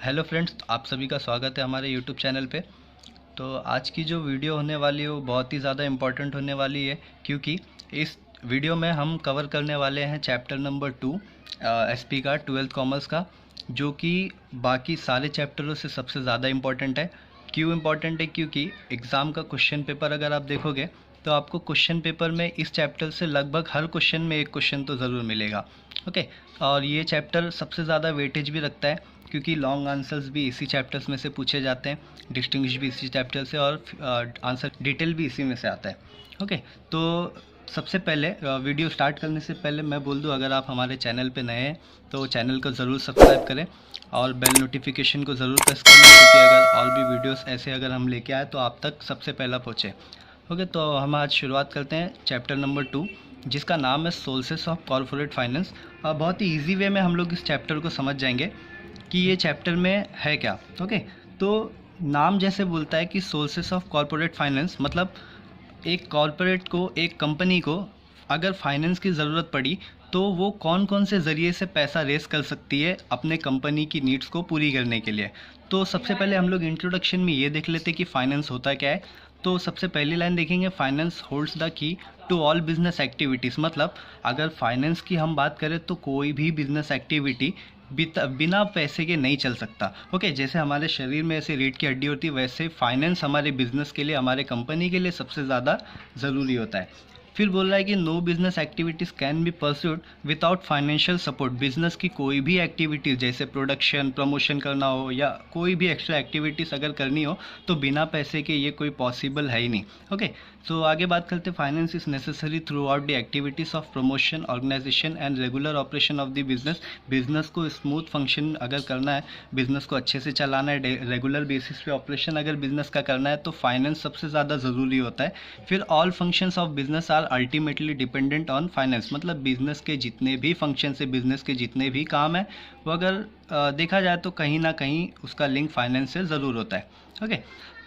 Hello friends, आप सभी का स्वागत है हमारे यूट्यूब चैनल पे। तो आज की जो वीडियो होने वाली है वो बहुत ही ज़्यादा इम्पोर्टेंट होने वाली है, क्योंकि इस वीडियो में हम कवर करने वाले हैं चैप्टर नंबर 2 एसपी का, ट्वेल्थ कॉमर्स का, जो कि बाकी सारे चैप्टरों से सबसे ज़्यादा इम्पोर्टेंट है। क्यों इम्पोर्टेंट है? क्योंकि एग्ज़ाम का क्वेश्चन पेपर अगर आप देखोगे तो आपको क्वेश्चन पेपर में इस चैप्टर से लगभग हर क्वेश्चन में एक क्वेश्चन तो ज़रूर मिलेगा। ओके, और ये चैप्टर सबसे ज़्यादा वेटेज भी रखता है, क्योंकि लॉन्ग आंसर्स भी इसी चैप्टर्स में से पूछे जाते हैं, डिस्टिंग्विश भी इसी चैप्टर से, और आंसर डिटेल भी इसी में से आता है। ओके, तो सबसे पहले वीडियो स्टार्ट करने से पहले मैं बोल दूं, अगर आप हमारे चैनल पे नए हैं तो चैनल को ज़रूर सब्सक्राइब करें और बेल नोटिफिकेशन को ज़रूर प्रेस करें, क्योंकि अगर और भी वीडियोस ऐसे अगर हम लेके आए तो आप तक सबसे पहला पहुँचे। ओके, तो हम आज शुरुआत करते हैं चैप्टर नंबर 2, जिसका नाम है सोर्सेस ऑफ कॉर्पोरेट फाइनेंस। बहुत ही ईजी वे में हम लोग इस चैप्टर को समझ जाएंगे कि ये चैप्टर में है क्या। ओके, तो नाम जैसे बोलता है कि सोर्सेस ऑफ कॉर्पोरेट फाइनेंस, मतलब एक कॉर्पोरेट को, एक कंपनी को अगर फाइनेंस की ज़रूरत पड़ी तो वो कौन कौन से ज़रिए से पैसा रेस कर सकती है अपने कंपनी की नीड्स को पूरी करने के लिए। तो सबसे पहले हम लोग इंट्रोडक्शन में ये देख लेते हैं कि फाइनेंस होता क्या है। तो सबसे पहली लाइन देखेंगे, finance holds the key to all business activities. मतलब अगर फाइनेंस की हम बात करें तो कोई भी बिजनेस एक्टिविटी बिना पैसे के नहीं चल सकता। ओके, जैसे हमारे शरीर में ऐसे रीढ़ की हड्डी होती है, वैसे फाइनेंस हमारे बिजनेस के लिए, हमारे कंपनी के लिए सबसे ज़्यादा ज़रूरी होता है। फिर बोल रहा है कि no business activities can be pursued without financial support. Business की कोई भी एक्टिविटीज़, जैसे प्रोडक्शन, प्रमोशन करना हो या कोई भी एक्स्ट्रा एक्टिविटीज़ अगर करनी हो, तो बिना पैसे के ये कोई पॉसिबल है ही नहीं। ओके, सो आगे बात करते हैं, finance is necessary throughout the activities of promotion, organisation and regular operation of the business. Business को स्मूथ फंक्शन अगर करना है, बिजनेस को अच्छे से चलाना है, रेगुलर बेसिस पे ऑपरेशन अगर बिजनेस का करना है, तो फाइनेंस सबसे ज़्यादा ज़रूरी होता है। फिर all functions of business are ultimately dependent on finance. मतलब बिजनेस के जितने भी फंक्शन है, बिजनेस के जितने भी काम है, वो अगर देखा जाए तो कहीं ना कहीं उसका लिंक फाइनेंस से ज़रूर होता है। ओके,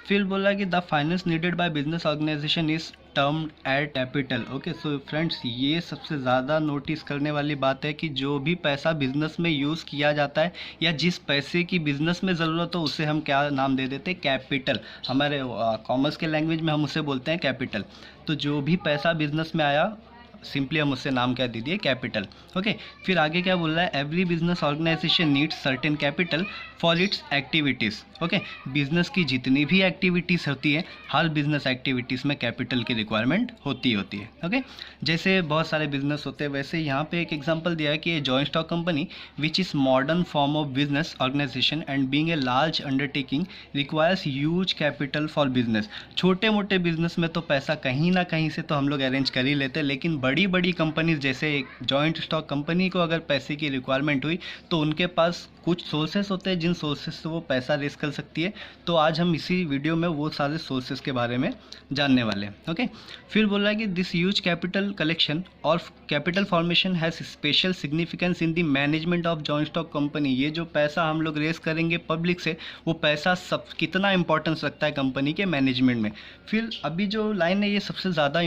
फिर बोला कि the finance needed by business organisation is termed at capital. Okay, so friends, ये सबसे ज़्यादा नोटिस करने वाली बात है कि जो भी पैसा बिजनेस में यूज़ किया जाता है या जिस पैसे की बिजनेस में ज़रूरत हो, उसे हम क्या नाम दे देते हैं? कैपिटल। हमारे कॉमर्स के लैंग्वेज में हम उसे बोलते हैं कैपिटल। तो जो भी पैसा बिजनेस में आया, सिंपली हम उससे नाम क्या दे दिए? कैपिटल। ओके, फिर आगे क्या बोल रहा है? Every business organisation needs certain capital for its activities. Okay, business की जितनी भी एक्टिविटीज़ होती है, हर बिजनेस एक्टिविटीज़ में कैपिटल की रिक्वायरमेंट होती होती है। ओके, जैसे बहुत सारे बिजनेस होते हैं, वैसे यहाँ पे एक एग्जांपल दिया है कि joint stock company which is modern form of business organisation and being a large undertaking requires huge capital for business. छोटे मोटे बिजनेस में तो पैसा कहीं ना कहीं से तो हम लोग अरेंज कर ही लेते हैं, लेकिन बड़ी बड़ी कंपनीज जैसे जॉइंट स्टॉक कंपनी को अगर पैसे की रिक्वायरमेंट हुई तो उनके पास कुछ सोर्सेस होते हैं जिन सोर्सेस से वो पैसा रेस कर सकती है। तो आज हम इसी वीडियो में वो सारे सोर्सेस के बारे में जानने वाले हैं। ओके, फिर बोल रहा है कि दिस ह्यूज कैपिटल कलेक्शन और capital formation has special significance in the management of joint stock company. ये जो पैसा हम लोग रेस करेंगे पब्लिक से, वो पैसा सब कितना इंपॉर्टेंस रखता है कंपनी के मैनेजमेंट में। फिर अभी जो लाइन है, ये सबसे ज़्यादा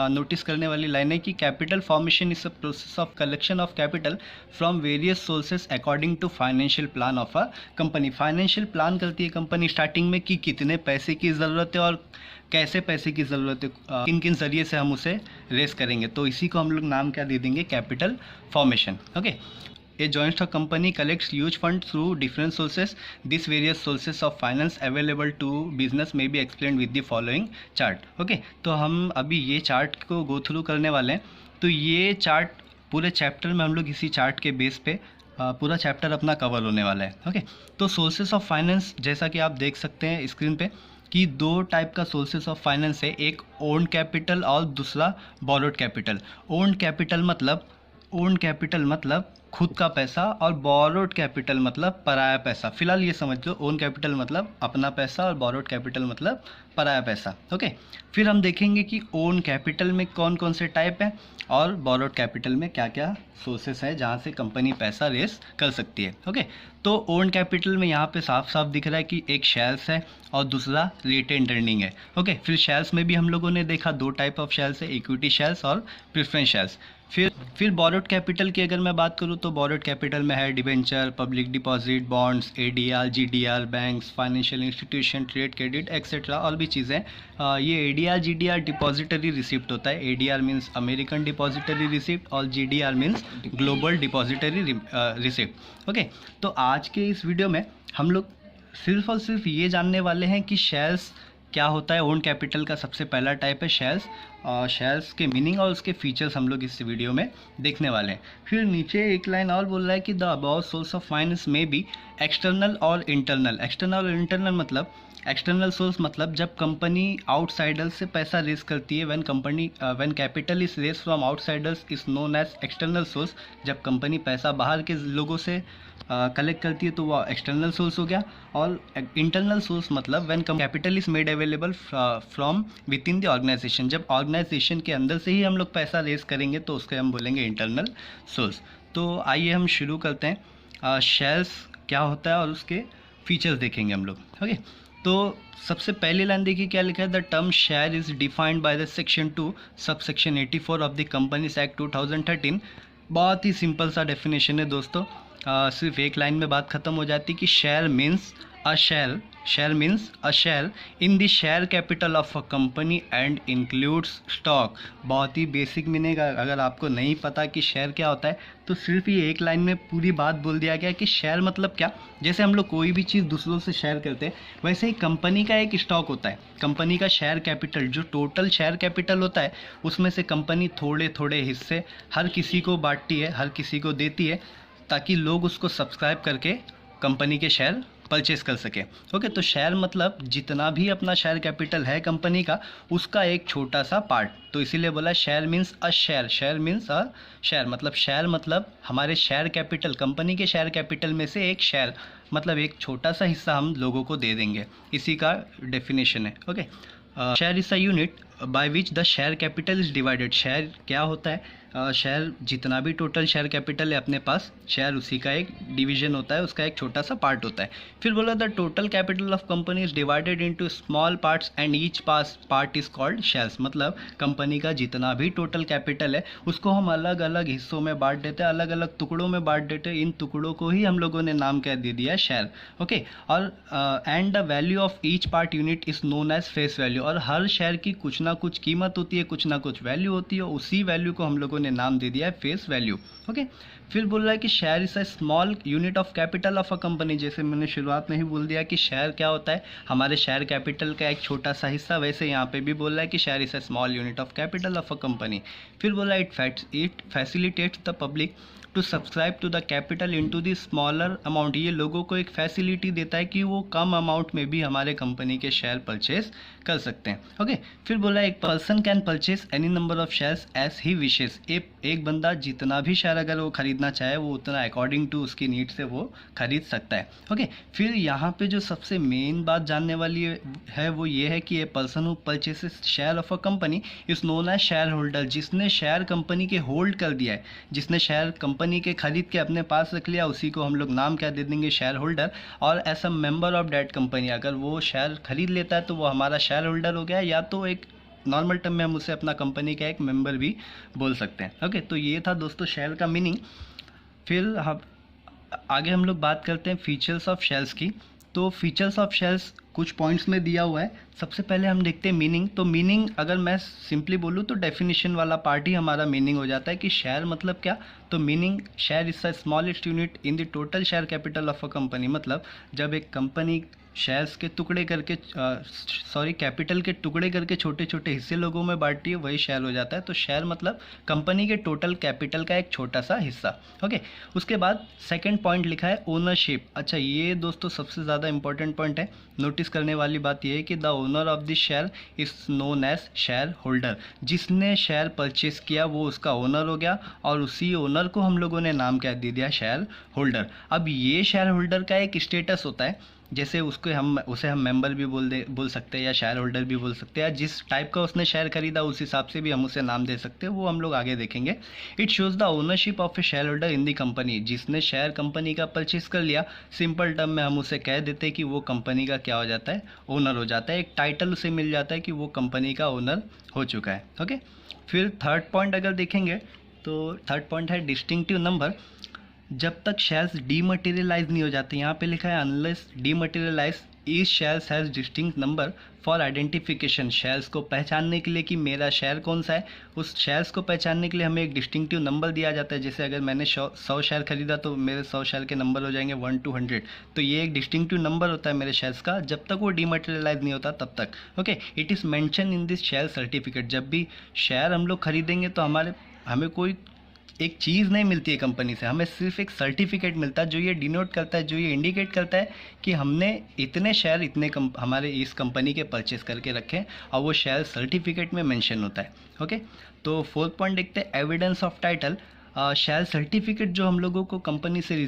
नोटिस करने वाली लाइन है कि capital formation is a process of collection of capital from various sources according to financial plan of a company. Financial plan करती है कंपनी स्टार्टिंग में कि कितने पैसे की ज़रूरत है और कैसे पैसे की ज़रूरत है, किन किन जरिए से हम उसे रेस करेंगे। तो इसी को हम लोग नाम क्या दे देंगे? Capital formation. Okay, A joint stock company collects huge funds through different sources. These various sources of finance available to business may be explained with the following chart. Okay, तो हम अभी ये चार्ट को गो थ्रू करने वाले हैं। तो ये चार्ट पूरे चैप्टर में हम लोग इसी चार्ट के बेस पे पूरा चैप्टर अपना कवर होने वाला है। ओके, तो सोर्सेस ऑफ फाइनेंस, जैसा कि आप देख सकते हैं स्क्रीन पे, कि दो टाइप का सोर्सेस ऑफ फाइनेंस है, एक ओन्ड कैपिटल और दूसरा बोरोड कैपिटल। ओन्ड कैपिटल मतलब खुद का पैसा, और बोरोड कैपिटल मतलब पराया पैसा। फिलहाल ये समझ लो, ओन कैपिटल मतलब अपना पैसा और बोरोड कैपिटल मतलब पराया पैसा। ओके, फिर हम देखेंगे कि ओन कैपिटल में कौन कौन से टाइप है और बोरोड कैपिटल में क्या क्या सोर्सेस है जहाँ से कंपनी पैसा रेस कर सकती है। ओके, तो ओन कैपिटल में यहाँ पे साफ साफ दिख रहा है कि एक शेयर्स है और दूसरा रिटेन्ड अर्निंग है। ओके, फिर शेयर्स में भी हम लोगों ने देखा दो टाइप ऑफ शेयर्स है, इक्विटी शेयर्स और प्रेफरेंस शेयर्स। फिर बोरोड कैपिटल की अगर मैं बात करूँ तो बोरोड कैपिटल में है debenture, public deposit, bonds, ADR, GDR, banks, financial institution, trade credit etcetera और भी चीज़ें। ये एडीआर जीडीआर डिपॉजिटरी रिसिप्ट होता है। ADR means American depository receipt और GDR means global depository receipt. Okay, तो आज के इस वीडियो में हम लोग सिर्फ और सिर्फ ये जानने वाले हैं कि शेयर्स क्या होता है। ओन कैपिटल का सबसे पहला टाइप है शेयर्स, और शेयर्स के मीनिंग और उसके फीचर्स हम लोग इस वीडियो में देखने वाले हैं। फिर नीचे एक लाइन और बोल रहा है कि the above source of finance may be external और इंटरनल। एक्सटर्नल और इंटरनल मतलब, एक्सटर्नल सोर्स मतलब जब कंपनी आउटसाइडर्स से पैसा रेज करती है, when capital is raise from outsiders is known as external source. जब कंपनी पैसा बाहर के लोगों से कलेक्ट करती है तो वो एक्सटर्नल सोर्स हो गया। और इंटरनल सोर्स मतलब when capital is made available from within the organisation. जब ऑर्गेनाइजेशन के अंदर से ही हम लोग पैसा रेज करेंगे तो उसको हम बोलेंगे इंटरनल सोर्स। तो आइए हम शुरू करते हैं। शेयर्स क्या होता है और उसके फीचर्स देखेंगे हम लोग। ओके, तो सबसे पहली लाइन देखिए क्या लिखा है। The term share is defined by the section 2 sub section 84 of the companies act 2013। बहुत ही सिंपल सा डेफिनेशन है दोस्तों। सिर्फ एक लाइन में बात खत्म हो जाती कि share means a share means a share in the share capital of a company and includes stock. बहुत ही बेसिक मीनिंग। अगर आपको नहीं पता कि शेयर क्या होता है तो सिर्फ ये एक लाइन में पूरी बात बोल दिया गया कि शेयर मतलब क्या। जैसे हम लोग कोई भी चीज़ दूसरों से शेयर करते हैं वैसे ही कंपनी का एक स्टॉक होता है। कंपनी का शेयर कैपिटल, जो टोटल शेयर कैपिटल होता है उसमें से कंपनी थोड़े थोड़े हिस्से हर किसी को बांटती है, हर किसी को देती है ताकि लोग उसको सब्सक्राइब करके कंपनी के शेयर परचेस कर सके। ओके, तो शेयर मतलब जितना भी अपना शेयर कैपिटल है कंपनी का उसका एक छोटा सा पार्ट। तो इसीलिए बोला share means a share. Share means a share मतलब हमारे शेयर कैपिटल, कंपनी के शेयर कैपिटल में से एक शेयर मतलब एक छोटा सा हिस्सा हम लोगों को दे देंगे। इसी का डेफिनेशन है। Okay, share is a unit by which the share capital is divided. Share क्या होता है? शेयर जितना भी टोटल शेयर कैपिटल है अपने पास, शेयर उसी का एक डिवीजन होता है, उसका एक छोटा सा पार्ट होता है। फिर बोला the total capital of company is divided into small parts and each part is called shares. मतलब कंपनी का जितना भी टोटल कैपिटल है उसको हम अलग अलग हिस्सों में बांट देते हैं, अलग अलग टुकड़ों में बांट देते हैं। इन टुकड़ों को ही हम लोगों ने नाम क्या दे दिया है? शेयर। ओके, और and the value of each part unit is known as face value. और हर शेयर की कुछ ना कुछ कीमत होती है, कुछ ना कुछ वैल्यू होती है, उसी वैल्यू को हम लोगों ने नाम दे दिया है फेस वैल्यू। ओके, फिर बोल रहा है कि share is a small unit of capital of a company. जैसे मैंने शुरुआत में ही बोल दिया कि शेयर क्या होता है, हमारे शेयर कैपिटल का एक छोटा सा हिस्सा। वैसे यहाँ पे भी बोल रहा है कि share is a small unit of capital of a company. फिर बोला it facilitates the public to subscribe to the capital into the smaller amount. ये लोगों को एक फैसिलिटी देता है कि वो कम अमाउंट में भी हमारे कंपनी के शेयर परचेज कर सकते हैं। ओके, फिर बोला एक person can purchase any number of shares as he wishes. एक बंदा जितना भी शेयर अगर वो खरीदना चाहे वो उतना अकॉर्डिंग टू उसकी नीड से वो खरीद सकता है। ओके, फिर यहाँ पे जो सबसे मेन बात जानने वाली है वो ये है कि a person who purchases share of a company is known as shareholder. जिसने शेयर कंपनी के होल्ड कर दिया है, जिसने शेयर कंपनी के खरीद के अपने पास रख लिया, उसी को हम लोग नाम क्या दे देंगे? Shareholder. और as a member of that company, अगर वो शेयर खरीद लेता है तो वो हमारा शेयर होल्डर हो गया, या तो एक नॉर्मल टर्म में हम उसे अपना कंपनी का एक मेंबर भी बोल सकते हैं। ओके, तो ये था दोस्तों शेयर का मीनिंग। फिर हम आगे हम लोग बात करते हैं फीचर्स ऑफ शेयर्स की। तो फीचर्स ऑफ शेयर्स कुछ पॉइंट्स में दिया हुआ है। सबसे पहले हम देखते हैं मीनिंग। तो मीनिंग अगर मैं सिंपली बोलूँ तो डेफिनेशन वाला पार्ट ही हमारा मीनिंग हो जाता है कि शेयर मतलब क्या। तो meaning, share is the smallest unit in the total share capital of a company. मतलब जब एक कंपनी शेयर्स के टुकड़े करके कैपिटल के टुकड़े करके छोटे छोटे हिस्से लोगों में बांटती है वही शेयर हो जाता है। तो शेयर मतलब कंपनी के टोटल कैपिटल का एक छोटा सा हिस्सा। ओके, उसके बाद सेकंड पॉइंट लिखा है ओनरशिप। अच्छा, ये दोस्तों सबसे ज़्यादा इंपॉर्टेंट पॉइंट है। नोटिस करने वाली बात यह है कि the owner of the share is known as shareholder. जिसने शेयर परचेस किया वो उसका ओनर हो गया और उसी ओनर को हम लोगों ने नाम क्या दे दिया? Share holder. अब ये शेयर होल्डर का एक स्टेटस होता है, जैसे उसे हम मेंबर भी बोल सकते हैं या शेयर होल्डर भी बोल सकते हैं। जिस टाइप का उसने शेयर खरीदा उस हिसाब से भी हम उसे नाम दे सकते हैं, वो हम लोग आगे देखेंगे। It shows the ownership of A share holder in the company. जिसने शेयर कंपनी का परचेस कर लिया, सिंपल टर्म में हम उसे कह देते हैं कि वो कंपनी का क्या हो जाता है? ओनर हो जाता है। एक टाइटल उसे मिल जाता है कि वो कंपनी का ओनर हो चुका है। ओके, फिर थर्ड पॉइंट अगर देखेंगे तो थर्ड पॉइंट है डिस्टिंक्टिव नंबर। जब तक शेयर्स डीमटेरियलाइज नहीं हो जाते, यहाँ पे लिखा है unless dematerialise each shares has distinct number for identification. Shares को पहचानने के लिए कि मेरा शेयर कौन सा है, उस शेयर्स को पहचानने के लिए हमें एक डिस्टिंक्टिव नंबर दिया जाता है। जैसे अगर मैंने 100 शेयर खरीदा तो मेरे 100 शेयर के नंबर हो जाएंगे 1 to 100। तो ये एक डिस्टिंक्टिव नंबर होता है मेरे शेयर्स का, जब तक वो डीमटेरियलाइज नहीं होता तब तक। Okay, it is mention in this share certificate. जब भी शेयर हम लोग खरीदेंगे तो हमें कोई एक चीज़ नहीं मिलती है कंपनी से, हमें सिर्फ एक सर्टिफिकेट मिलता है जो ये डिनोट करता है, जो ये इंडिकेट करता है कि हमने इतने शेयर हमारे इस कंपनी के परचेस करके रखे, और वो शेयर सर्टिफिकेट में मेंशन होता है। ओके, तो फोर्थ पॉइंट देखते हैं evidence of title. Share certificate जो हम लोगों को कंपनी से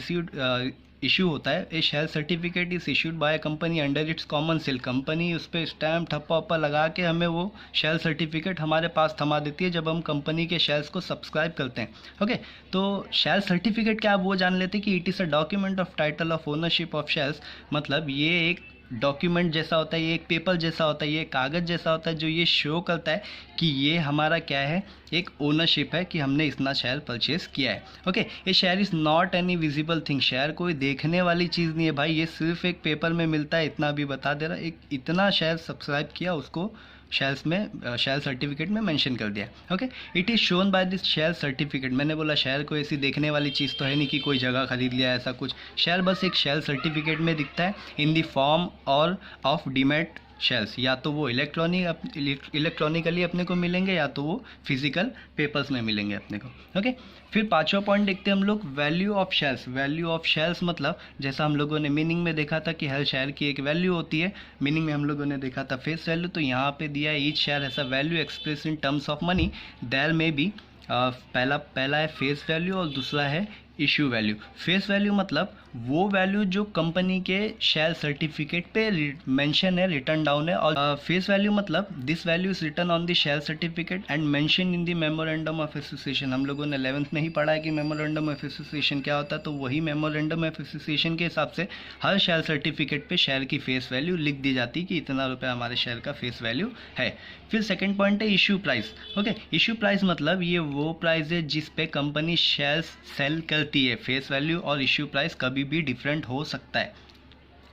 इशू होता है, a share certificate is issued by company under its common seal. Company उस पर स्टैम्प ठप्पा वप्पा लगा के हमें वो शेयर सर्टिफिकेट हमारे पास थमा देती है जब हम कंपनी के शेयर्स को सब्सक्राइब करते हैं। ओके, तो शेयर सर्टिफिकेट क्या, आप वो जान लेते हैं कि it is a document of title of ownership of shares. मतलब ये एक डॉक्यूमेंट जैसा होता है, ये एक पेपर जैसा होता है, ये कागज़ जैसा होता है जो ये शो करता है कि ये हमारा क्या है, एक ओनरशिप है कि हमने इतना शेयर परचेज किया है। ओके, ये share is not any visible thing. Share कोई देखने वाली चीज़ नहीं है भाई, ये सिर्फ एक पेपर में मिलता है, इतना भी बता दे रहा है, एक इतना शेयर सब्सक्राइब किया उसको शेयर सर्टिफिकेट में मेंशन कर दिया। Okay, it is shown by this share certificate. मैंने बोला शेयर को ऐसी देखने वाली चीज़ तो है नहीं कि कोई जगह खरीद लिया ऐसा कुछ। शेयर बस एक शेयर सर्टिफिकेट में दिखता है इन द फॉर्म और ऑफ डीमैट शेयर्स। या तो वो इलेक्ट्रॉनिकली अपने को मिलेंगे या तो वो फिजिकल पेपर्स में मिलेंगे अपने को। ओके, फिर पांचवा पॉइंट देखते हैं हम लोग value of shares. Value of shares मतलब जैसा हम लोगों ने मीनिंग में देखा था कि हर शेयर की एक वैल्यू होती है, मीनिंग में हम लोगों ने देखा था फेस वैल्यू, तो यहाँ पे दिया है each share has a value express in terms of money. There may be पहला है फेस वैल्यू और दूसरा है इशू वैल्यू। फेस वैल्यू मतलब वो वैल्यू जो कंपनी के शेयर सर्टिफिकेट पे मेंशन है, रिटर्न डाउन है। और फेस वैल्यू मतलब this value is return on the share certificate and mention in the memorandum of association. हम लोगों ने 11th में ही पढ़ा है कि मेमोरेंडम ऑफ एसोसिएशन क्या होता है, तो वही मेमोरेंडम ऑफ एसोसिएशन के हिसाब से हर शेयर सर्टिफिकेट पे शेयर की फेस वैल्यू लिख दी जाती है कि इतना रुपये हमारे शेयर का फेस वैल्यू है। फिर सेकेंड पॉइंट है issue price. Okay, issue price मतलब ये वो प्राइस है जिस पे कंपनी शेयर्स सेल करती है। फेस वैल्यू और इशू प्राइस कभी भी डिफरेंट हो सकता है।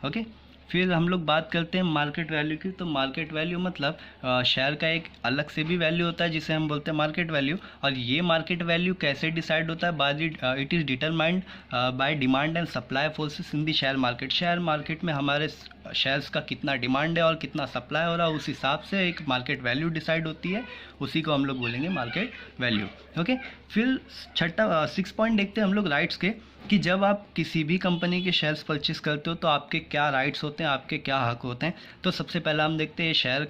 ओके, फिर हम लोग बात करते हैं मार्केट वैल्यू की। तो मार्केट वैल्यू मतलब शेयर का एक अलग से भी वैल्यू होता है जिसे हम बोलते हैं मार्केट वैल्यू। और ये मार्केट वैल्यू कैसे डिसाइड होता है, by it is determined by demand and supply forces in the share market. Share market में हमारे शेयर्स का कितना डिमांड है और कितना सप्लाई हो रहा है, उस हिसाब से एक मार्केट वैल्यू डिसाइड होती है, उसी को हम लोग बोलेंगे मार्केट वैल्यू। ओके, फिर छठा 6 पॉइंट देखते हैं हम लोग राइट्स के, कि जब आप किसी भी कंपनी के शेयर्स परचेस करते हो तो आपके क्या राइट्स होते हैं, आपके क्या हक होते हैं। तो सबसे पहला हम देखते हैं share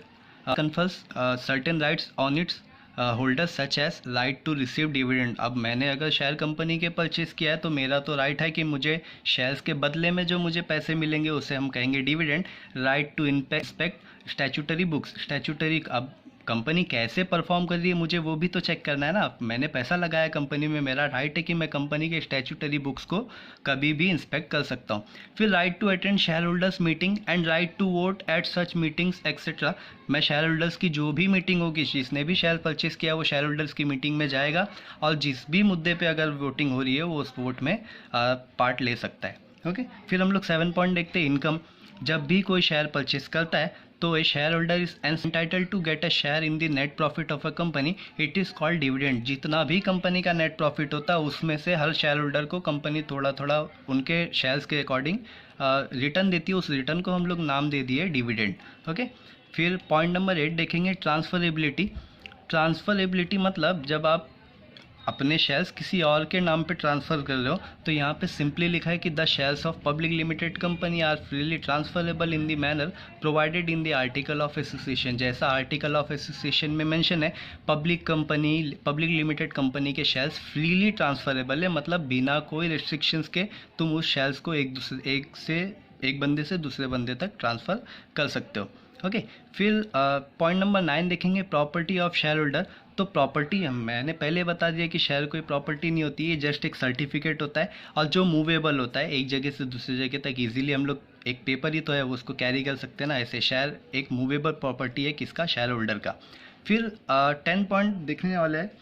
confers certain rights on its holders such as right to receive dividend. अब मैंने अगर शेयर कंपनी के परचेस किया है तो मेरा तो राइट है कि मुझे शेयर्स के बदले में जो मुझे पैसे मिलेंगे उसे हम कहेंगे dividend. Right to inspect statutory books. Statutory, अब कंपनी कैसे परफॉर्म कर रही है मुझे वो भी तो चेक करना है ना। मैंने पैसा लगाया कंपनी में, मेरा राइट है कि मैं कंपनी के स्टैट्यूटरी बुक्स को कभी भी इंस्पेक्ट कर सकता हूँ। फिर right to attend shareholders meeting and right to vote at such meetings etcetera. मैं शेयर होल्डर्स की जो भी मीटिंग होगी, जिसने भी शेयर परचेस किया वो शेयर होल्डर्स की मीटिंग में जाएगा और जिस भी मुद्दे पे अगर वोटिंग हो रही है वो उस वोट में पार्ट ले सकता है। ओके, फिर हम लोग 7 पॉइंट देखते हैं इनकम। जब भी कोई शेयर परचेस करता है तो a shareholder is entitled to get a share in the net profit of a company, it is called dividend. जितना भी कंपनी का नेट प्रॉफिट होता है उसमें से हर शेयर होल्डर को कंपनी थोड़ा थोड़ा उनके शेयर्स के अकॉर्डिंग रिटर्न देती है, उस रिटर्न को हम लोग नाम दे दिए डिविडेंड। ओके, फिर पॉइंट नंबर 8 देखेंगे ट्रांसफरेबिलिटी। ट्रांसफरेबिलिटी मतलब जब आप अपने शेयर्स किसी और के नाम पे ट्रांसफ़र कर रहे हो तो यहाँ पे सिंपली लिखा है कि the shares of public limited company are freely transferable in the manner provided in the article of association. जैसा आर्टिकल ऑफ एसोसिएशन में मेंशन है, पब्लिक लिमिटेड कंपनी के शेयर्स फ्रीली ट्रांसफरेबल है, मतलब बिना कोई रिस्ट्रिक्शंस के तुम उस शेयर्स को एक बंदे से दूसरे बंदे तक ट्रांसफ़र कर सकते हो। ओके, फिर पॉइंट नंबर 9 देखेंगे प्रॉपर्टी ऑफ शेयर होल्डर। तो प्रॉपर्टी मैंने पहले बता दिया कि शेयर कोई प्रॉपर्टी नहीं होती है, जस्ट एक सर्टिफिकेट होता है और जो मूवेबल होता है, एक जगह से दूसरी जगह तक इजीली हम लोग, एक पेपर ही तो है वो उसको कैरी कर सकते हैं ना, ऐसे शेयर एक मूवेबल प्रॉपर्टी है किसका, शेयर होल्डर का। फिर 10 पॉइंट देखने वाला है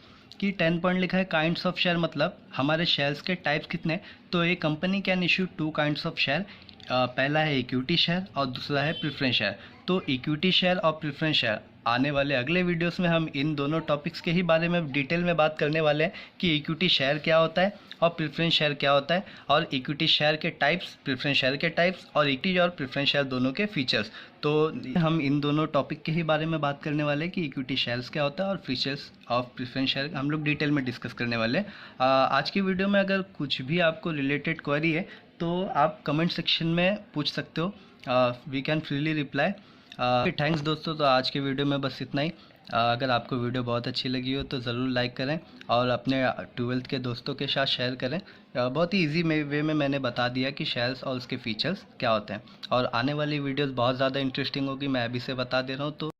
कि 10 पॉइंट लिखा है काइंड्स ऑफ शेयर, मतलब हमारे शेयर्स के टाइप्स कितने। तो a company can issue 2 kinds of share. पहला है इक्विटी शेयर और दूसरा है प्रेफरेंस शेयर। तो इक्विटी शेयर और प्रेफरेंस शेयर आने वाले अगले वीडियोस में हम इन दोनों टॉपिक्स के ही बारे में डिटेल में बात करने वाले हैं कि इक्विटी शेयर क्या होता है और प्रेफरेंस शेयर क्या होता है, और इक्विटी शेयर के टाइप्स, प्रेफरेंस शेयर के टाइप्स, और इक्विटी और प्रेफरेंस शेयर दोनों के फीचर्स। तो हम इन दोनों टॉपिक के ही बारे में बात करने वाले हैं कि इक्विटी शेयर्स क्या होता है और फीचर्स ऑफ प्रेफरेंस शेयर हम लोग डिटेल में डिस्कस करने वाले हैं। आज की वीडियो में अगर कुछ भी आपको रिलेटेड क्वेरी है तो आप कमेंट सेक्शन में पूछ सकते हो, we can freely reply. Thanks दोस्तों, तो आज के वीडियो में बस इतना ही। अगर आपको वीडियो बहुत अच्छी लगी हो तो ज़रूर लाइक करें और अपने 12th के दोस्तों के साथ शेयर करें। बहुत ही इजी वे में मैंने बता दिया कि शेयर्स और उसके फीचर्स क्या होते हैं, और आने वाली वीडियोस बहुत ज़्यादा इंटरेस्टिंग होगी, मैं अभी से बता दे रहा हूँ। तो